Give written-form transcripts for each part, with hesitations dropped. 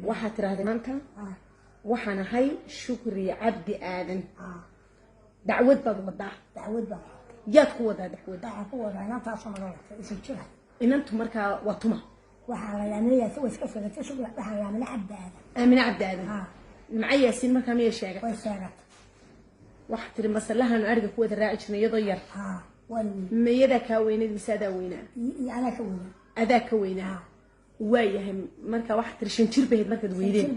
waxaad tiraahday maanta waxaan ahay shukri cabdi aadan dacwad baad wadaa yaad ku wadaa dacwad inantu markaa waa tuma waxaa la yaaminaya way iska sheegtay shukri waxaa yaamina cabdi aadan amina cabdi aadan macay yaasiin markaa miyay sheegay way sheegtay waxa tiri masalahan ariga ku wada raaci jirnay iyadoo yar miyada ka weyneed misaada weynaa adaa ka weynaa waayahay marka waxa tiri shan jir bayd markaad weydeen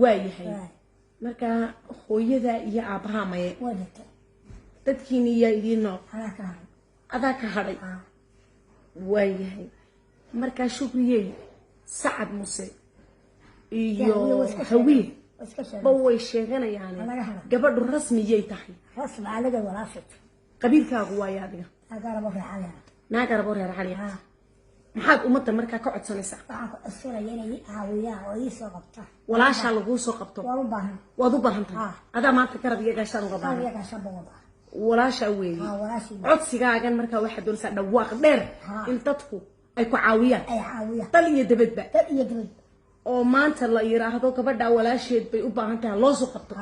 waayahay marka hooyada iyo aabaha maye dadkiina yaa idiin nooc adaa ka hadhay waayahay marka shukriyey sacad muse iyo hawiye ba way sheeganayaan gabadhu rasmiyay tahay rasmi anaga walaashad qabiilkaagu waayo adiga naagarabo reer xaliya maxaad ummadda markaa ka codsanaysaa waxaan ku codsanaya inay caawiyaan oo ii soo qabta walaashaa laguu soo qabto waad u baahan tahay adaa maanta garab iyo gaashaan uga baahan walaashaa weeye codsigaagan markaa waxaad doonaysaa dhawaaq dheer in dadku ay ku caawiyaan dal iyo dabadba oo maanta la yiraahdo gabadha walaasheed bay u baahan tahay loo soo qabto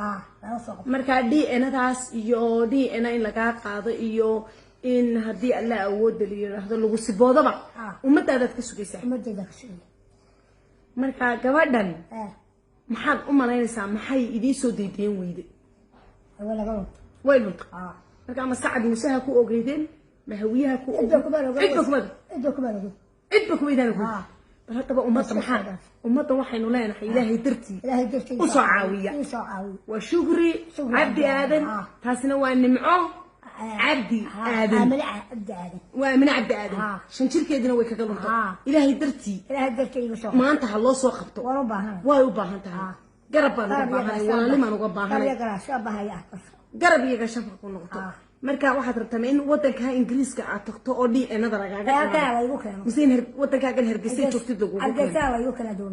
markaa DNA-daas iyo DNA in lagaa qaado iyo in haddii alla awood la yiraahdo lagu siboodaba ummadaadaad ka sugaysaa marka gabadhan maxaad u malaynaysaa maxay idiin soo daydeen weyde way lunta marka ama sacad musaha ku ogeydeen ma hawiyaha ku cidba kumaydaan bal haddaba ummadda maxaa ummadda waxaynu leenahay ilaahay dartii u soo caawiya waa shukri cabdi aadan taasina waa nimco cabdi aadan waa amina cabdi aadan shan jirkeedina way kaga lunta ilaahay dartii maanta ha loo soo qabto way u baahan tahay garab baan uga baahanay walaalimaan uga baahanay garab iyo gashafa ku noqoto marka waxaad rabtaa in wadanka ingiriiska aad tagto oo DNA-da lagaaga qaado mise wadanka Hargeysa joogtid lagu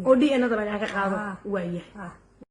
oo DNA-da lagaaga qaado waayahay